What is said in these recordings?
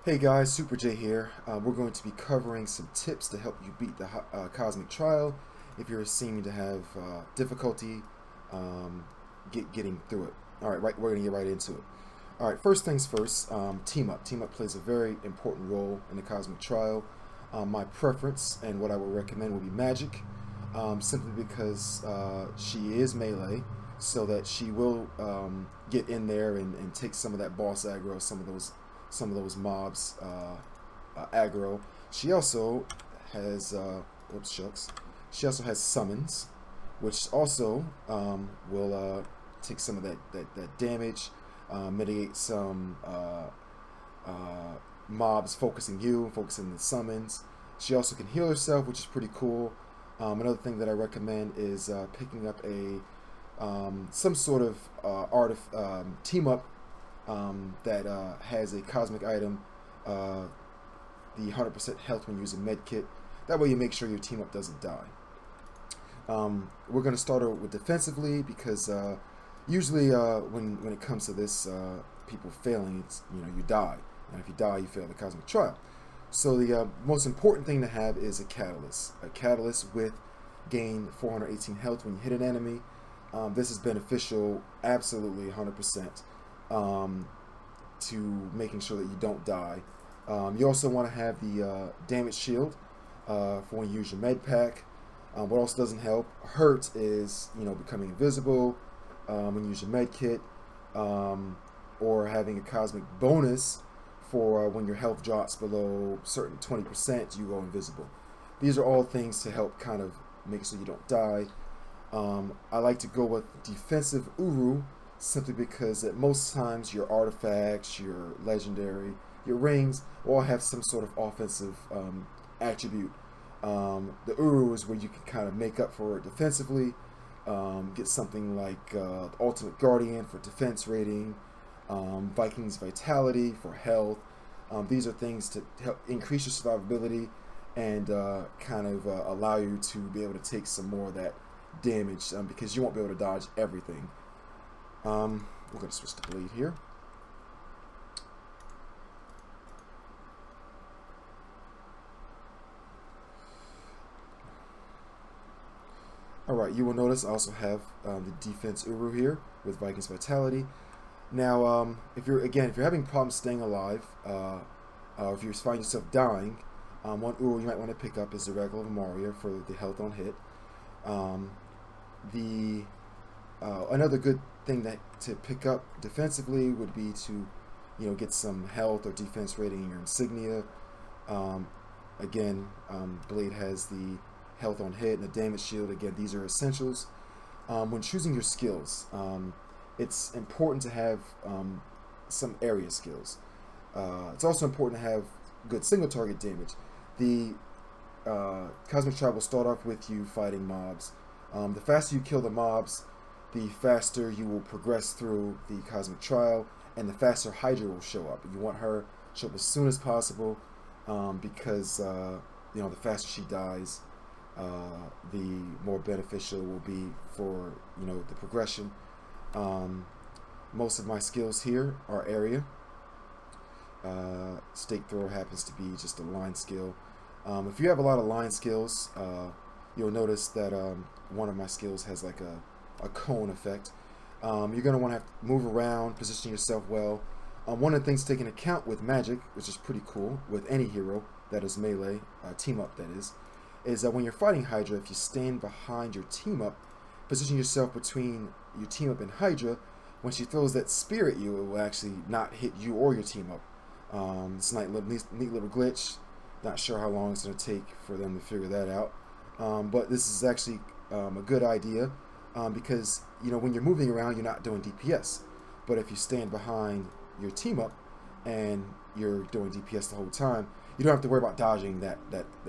Hey guys, SuperJ here. We're going to be covering some tips to help you beat the Cosmic Trial if you're seeming to have difficulty getting through it. All right, we're going to get right into it. All right, first things first, team up. Team up plays a very important role in the Cosmic Trial. My preference and what I would recommend would be Magic, simply because she is melee, so that she will get in there and take some of that boss aggro, some of those mobs aggro. She also has oops shucks. She also has summons, which also will take some of that damage, mitigate some mobs focusing the summons. She also can heal herself, which is pretty cool. Another thing that I recommend is picking up a some sort of team up that has a cosmic item, the 100% health when using medkit. That way you make sure your team up doesn't die. We're going to start out with defensively because usually when it comes to this, people failing, it's you die, and if you die, you fail the cosmic trial. So the most important thing to have is a catalyst. A catalyst with gain 418 health when you hit an enemy. This is beneficial, absolutely 100%. To making sure that you don't die. You also want to have the damage shield for when you use your med pack. What also doesn't help hurt is becoming invisible when you use your med kit, or having a cosmic bonus for when your health drops below certain 20%, you go invisible. These are all things to help kind of make sure you don't die. I like to go with defensive Uru, simply because at most times your artifacts, your legendary, your rings all have some sort of offensive attribute. The Uru is where you can kind of make up for it defensively, get something like Ultimate Guardian for defense rating, Viking's Vitality for health. These are things to help increase your survivability and kind of allow you to be able to take some more of that damage, because you won't be able to dodge everything. We're going to switch to blade here. Alright, you will notice I also have the defense Uru here with Viking's Vitality. Now, if you're having problems staying alive, or if you find yourself dying, one Uru you might want to pick up is the regular Mario for the health on hit. Another good thing to pick up defensively would be to get some health or defense rating in your insignia. Blade has the health on hit and the damage shield. Again, these are essentials. When choosing your skills, it's important to have some area skills. It's also important to have good single target damage. The Cosmic Trial will start off with you fighting mobs. The faster you kill the mobs, the faster you will progress through the Cosmic Trial, and the faster Hydra will show up. You want her to show up as soon as possible, because the faster she dies, the more beneficial it will be for the progression. Most of my skills here are area. Stake thrower happens to be just a line skill. If you have a lot of line skills, you'll notice that one of my skills has like a cone effect. You're going to want to have to move around, position yourself well. One of the things to take into account with Magic, which is pretty cool with any hero that is melee, team up that is that when you're fighting Hydra, if you stand behind your team up, position yourself between your team up and Hydra, when she throws that spear at you, it will actually not hit you or your team up. It's a neat little glitch. Not sure how long it's going to take for them to figure that out. But this is actually a good idea, because when you're moving around, you're not doing DPS. But if you stand behind your team up and you're doing DPS the whole time, you don't have to worry about dodging that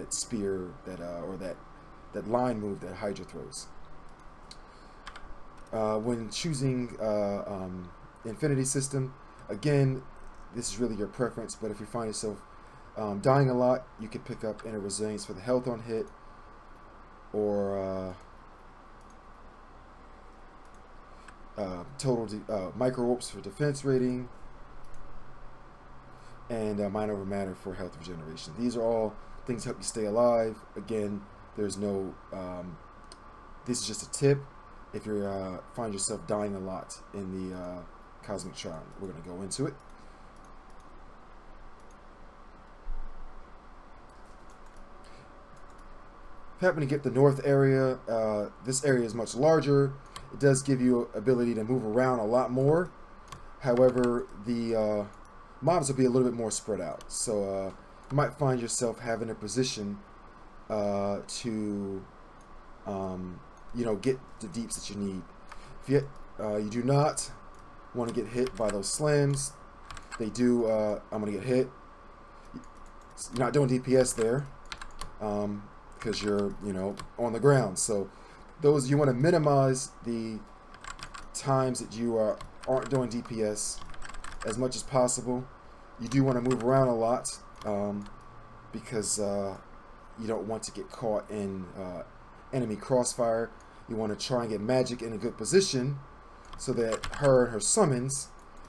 spear or that line move that Hydra throws. When choosing Infinity System, again, this is really your preference. But if you find yourself dying a lot, you can pick up Inner Resilience for the health on hit, or total micro warps for defense rating, and mind over matter for health regeneration. These are all things to help you stay alive. Again, there's no. This is just a tip. If you find yourself dying a lot in the Cosmic Tron, we're going to go into it. If you happen to get the north area, this area is much larger. It does give you ability to move around a lot more. However, the mobs will be a little bit more spread out. So you might find yourself having a position to get the deeps that you need. If you do not want to get hit by those slams, they do. I'm going to get hit. You're not doing DPS there because you're on the ground. So those you want to minimize the times that you aren't doing DPS as much as possible. You do want to move around a lot because you don't want to get caught in enemy crossfire. You want to try and get magic in a good position so that her and her summons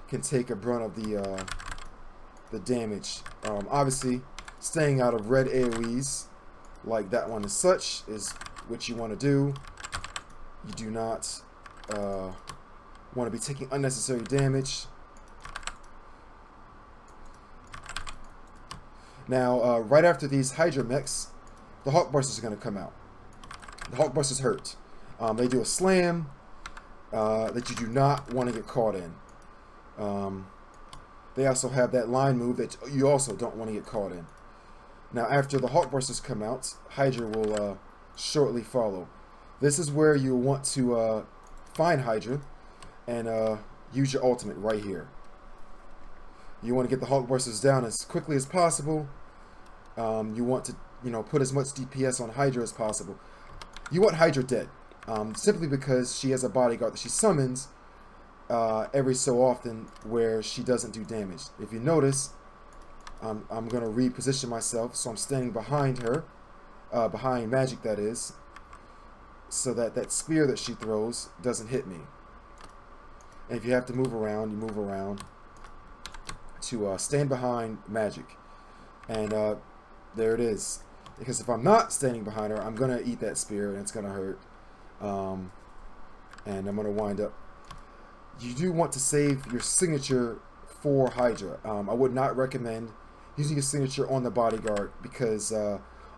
can take a brunt of the damage. Obviously, staying out of red AoEs like that one as such is what you want to do. You do not want to be taking unnecessary damage. Now, right after these Hydra mechs, the Hawkbusters are going to come out. The Hawkbusters hurt. They do a slam that you do not want to get caught in. They also have that line move that you also don't want to get caught in. Now, after the Hawkbusters come out, Hydra will shortly follow. This is where you want to find Hydra and use your ultimate right here. You want to get the Hawkbusters down as quickly as possible. You want to, put as much DPS on Hydra as possible. You want Hydra dead, simply because she has a bodyguard that she summons every so often where she doesn't do damage. If you notice, I'm going to reposition myself, so I'm standing behind her, behind Magic that is, so that spear that she throws doesn't hit me. And if you have to move around, you move around to stand behind Magic. And there it is. Because if I'm not standing behind her, I'm going to eat that spear and it's going to hurt. And I'm going to wind up. You do want to save your signature for Hydra. I would not recommend using your signature on the bodyguard because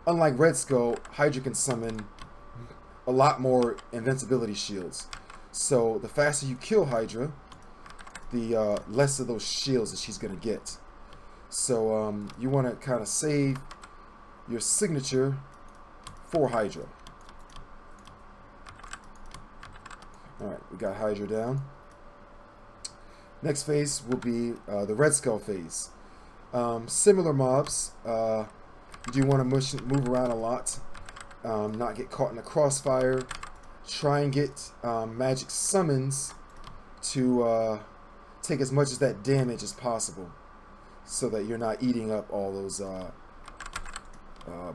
unlike Red Skull, Hydra can summon a lot more invincibility shields. So the faster you kill Hydra, the less of those shields that she's going to get. So you want to kind of save your signature for Hydra. Alright, we got Hydra down. Next phase will be the Red Skull phase. Similar mobs. You do want to move around a lot. Not get caught in a crossfire. Try and get magic summons to take as much of that damage as possible, so that you're not eating up all those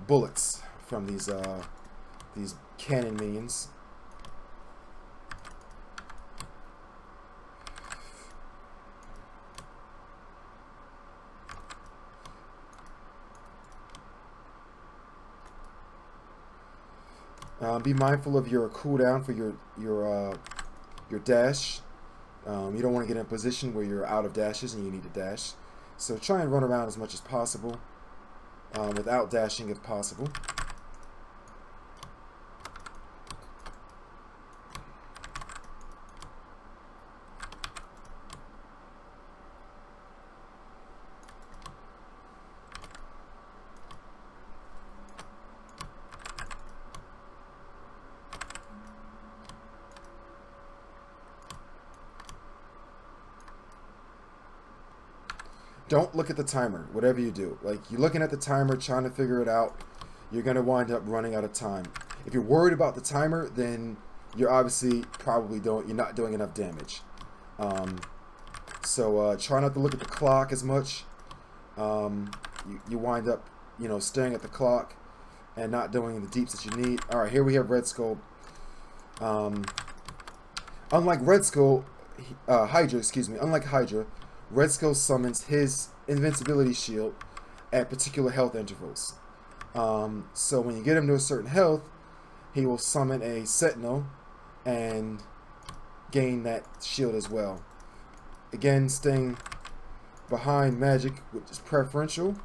bullets from these cannon minions. Be mindful of your cooldown for your dash. You don't want to get in a position where you're out of dashes and you need to dash. So try and run around as much as possible without dashing if possible. Don't look at the timer, whatever you do. Like, you're looking at the timer, trying to figure it out, you're going to wind up running out of time. If you're worried about the timer, then you're obviously you're not doing enough damage. So try not to look at the clock as much. You wind up, staring at the clock and not doing the deeps that you need. All right, here we have Red Skull. Unlike Red Skull, unlike Hydra, Red Skull summons his invincibility shield at particular health intervals. So when you get him to a certain health, he will summon a Sentinel and gain that shield as well. Again, staying behind magic, which is preferential,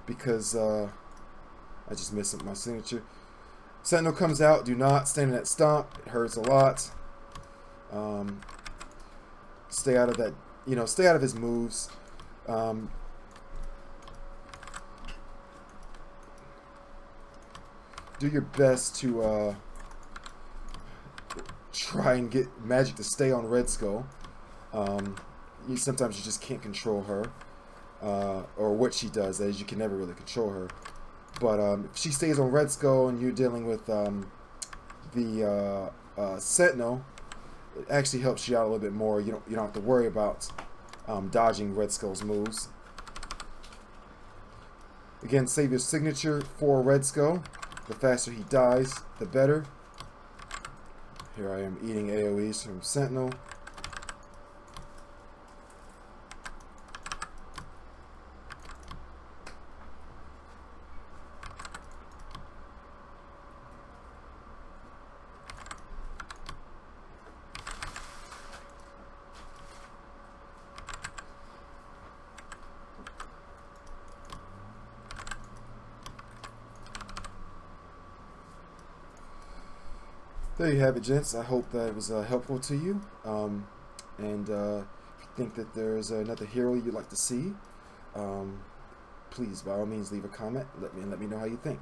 because I just missed my signature. Sentinel comes out. Do not stand in that stomp. It hurts a lot. Stay out of that. Stay out of his moves. Do your best to try and get magic to stay on Red Skull. Sometimes you just can't control her, or what she does. That is, you can never really control her. But if she stays on Red Skull and you're dealing with the Sentinel, it actually helps you out a little bit more. You don't have to worry about dodging Red Skull's moves. Again, save your signature for Red Skull. The faster he dies, the better. Here I am eating AoEs from Sentinel. There you have it, gents. I hope that was helpful to you. And if you think that there's another hero you'd like to see, please, by all means, leave a comment. Let me know how you think.